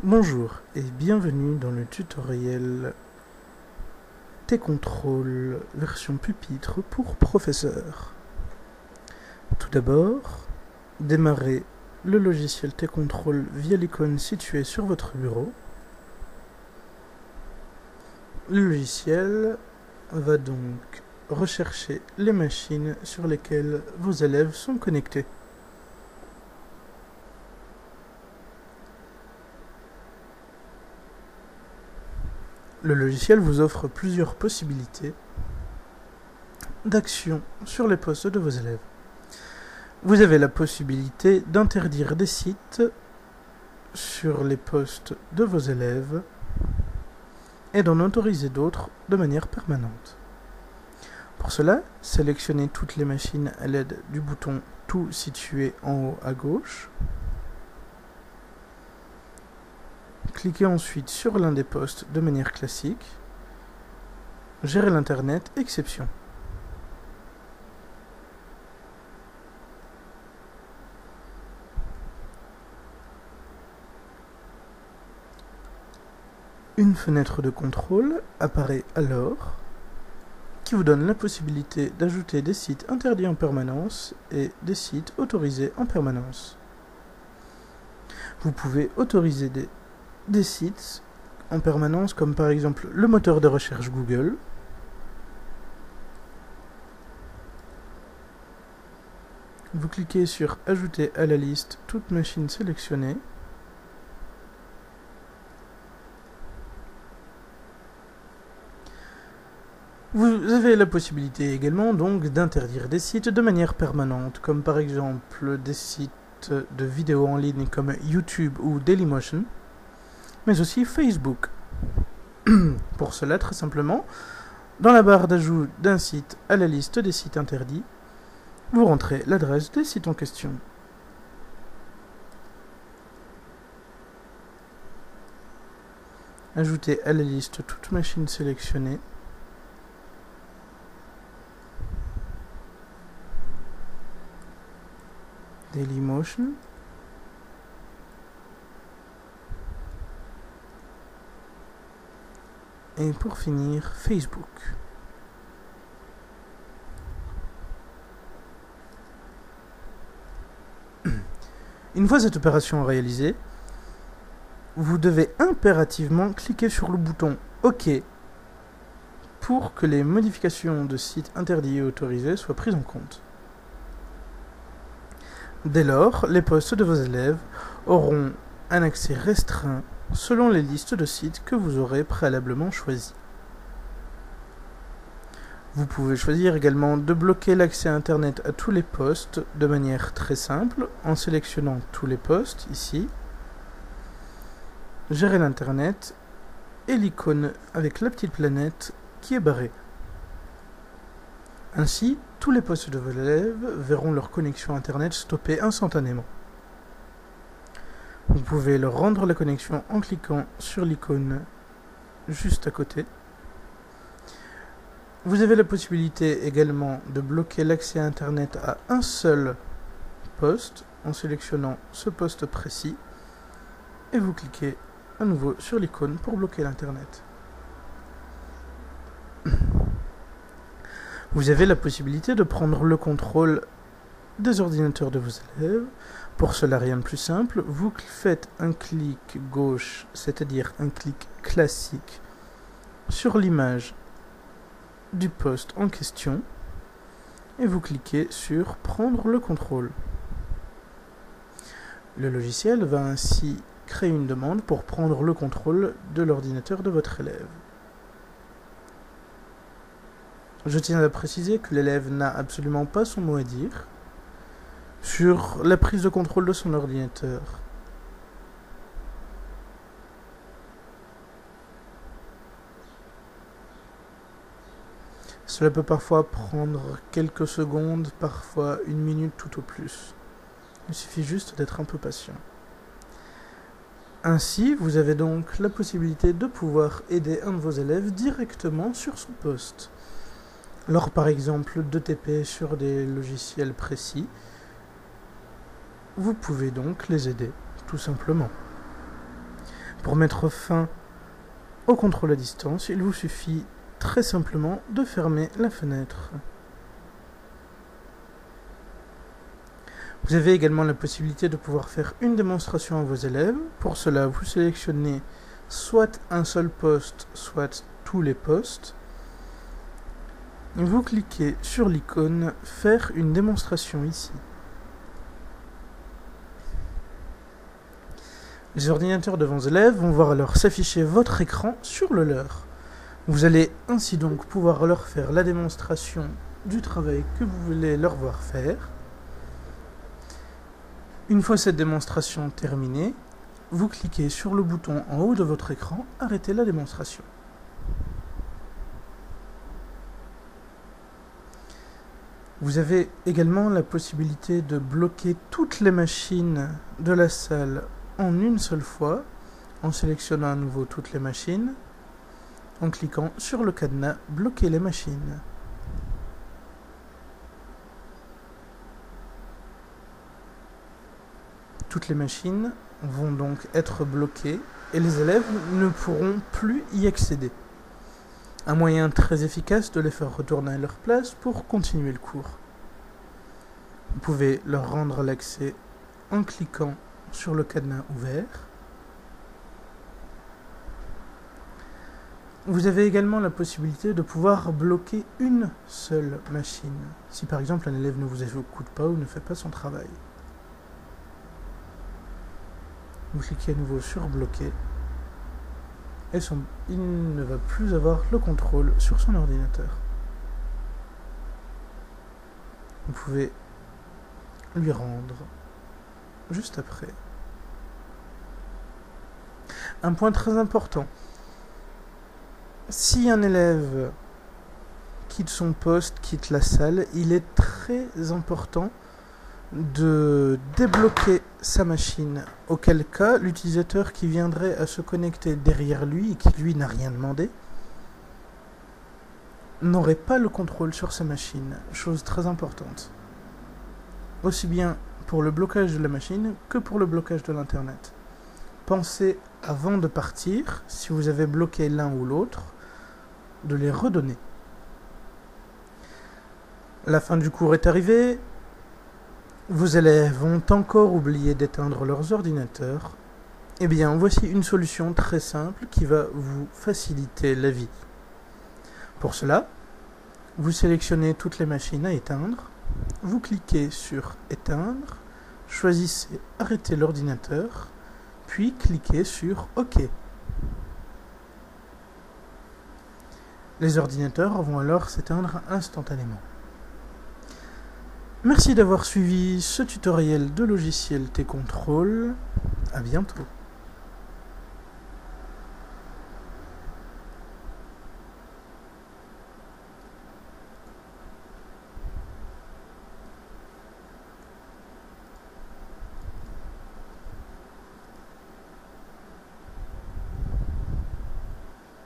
Bonjour et bienvenue dans le tutoriel T-Control version pupitre pour professeur. Tout d'abord, démarrez le logiciel T-Control via l'icône située sur votre bureau. Le logiciel va donc rechercher les machines sur lesquelles vos élèves sont connectés. Le logiciel vous offre plusieurs possibilités d'action sur les postes de vos élèves. Vous avez la possibilité d'interdire des sites sur les postes de vos élèves et d'en autoriser d'autres de manière permanente. Pour cela, sélectionnez toutes les machines à l'aide du bouton « Tout » situé en haut à gauche. Cliquez ensuite sur l'un des postes de manière classique. Gérer l'Internet, exception. Une fenêtre de contrôle apparaît alors, qui vous donne la possibilité d'ajouter des sites interdits en permanence et des sites autorisés en permanence. Vous pouvez autoriser des sites en permanence comme par exemple le moteur de recherche Google, vous cliquez sur ajouter à la liste toute machine sélectionnée. Vous avez la possibilité également donc d'interdire des sites de manière permanente, comme par exemple des sites de vidéos en ligne comme YouTube ou Dailymotion, mais aussi Facebook. Pour cela, très simplement, dans la barre d'ajout d'un site à la liste des sites interdits, vous rentrez l'adresse des sites en question. Ajoutez à la liste toute machine sélectionnée. Dailymotion. Et pour finir, Facebook. Une fois cette opération réalisée, vous devez impérativement cliquer sur le bouton OK pour que les modifications de sites interdits et autorisés soient prises en compte. Dès lors, les postes de vos élèves auront un accès restreint selon les listes de sites que vous aurez préalablement choisies. Vous pouvez choisir également de bloquer l'accès Internet à tous les postes de manière très simple en sélectionnant tous les postes ici, gérer l'Internet et l'icône avec la petite planète qui est barrée. Ainsi, tous les postes de vos élèves verront leur connexion Internet stoppée instantanément. Vous pouvez leur rendre la connexion en cliquant sur l'icône juste à côté. Vous avez la possibilité également de bloquer l'accès à Internet à un seul poste en sélectionnant ce poste précis et vous cliquez à nouveau sur l'icône pour bloquer l'Internet. Vous avez la possibilité de prendre le contrôle des ordinateurs de vos élèves. Pour cela, rien de plus simple, vous faites un clic gauche, c'est-à-dire un clic classique, sur l'image du poste en question et vous cliquez sur prendre le contrôle. Le logiciel va ainsi créer une demande pour prendre le contrôle de l'ordinateur de votre élève. Je tiens à préciser que l'élève n'a absolument pas son mot à dire sur la prise de contrôle de son ordinateur. Cela peut parfois prendre quelques secondes, parfois une minute tout au plus. Il suffit juste d'être un peu patient. Ainsi, vous avez donc la possibilité de pouvoir aider un de vos élèves directement sur son poste. Lors par exemple de TP sur des logiciels précis, vous pouvez donc les aider, tout simplement. Pour mettre fin au contrôle à distance, il vous suffit très simplement de fermer la fenêtre. Vous avez également la possibilité de pouvoir faire une démonstration à vos élèves. Pour cela, vous sélectionnez soit un seul poste, soit tous les postes. Vous cliquez sur l'icône « Faire une démonstration » ici. Les ordinateurs de vos élèves vont voir alors s'afficher votre écran sur le leur. Vous allez ainsi donc pouvoir leur faire la démonstration du travail que vous voulez leur voir faire. Une fois cette démonstration terminée, vous cliquez sur le bouton en haut de votre écran « Arrêter la démonstration ». Vous avez également la possibilité de bloquer toutes les machines de la salle en une seule fois, en sélectionnant à nouveau toutes les machines, en cliquant sur le cadenas « Bloquer les machines ». Toutes les machines vont donc être bloquées et les élèves ne pourront plus y accéder. Un moyen très efficace de les faire retourner à leur place pour continuer le cours. Vous pouvez leur rendre l'accès en cliquant sur le cadenas ouvert. Vous avez également la possibilité de pouvoir bloquer une seule machine, si par exemple un élève ne vous écoute pas ou ne fait pas son travail. Vous cliquez à nouveau sur bloquer et il ne va plus avoir le contrôle sur son ordinateur. Vous pouvez lui rendre juste après. Un point très important. Si un élève quitte son poste, quitte la salle, il est très important de débloquer sa machine, auquel cas l'utilisateur qui viendrait à se connecter derrière lui et qui lui n'a rien demandé n'aurait pas le contrôle sur sa machine, chose très importante, aussi bien pour le blocage de la machine que pour le blocage de l'internet. Pensez avant de partir, si vous avez bloqué l'un ou l'autre, de les redonner. La fin du cours est arrivée. Vos élèves ont encore oublié d'éteindre leurs ordinateurs. Eh bien, voici une solution très simple qui va vous faciliter la vie. Pour cela, vous sélectionnez toutes les machines à éteindre, vous cliquez sur « Éteindre », choisissez « Arrêter l'ordinateur », puis cliquez sur « OK ». Les ordinateurs vont alors s'éteindre instantanément. Merci d'avoir suivi ce tutoriel de logiciel T-Control. À bientôt.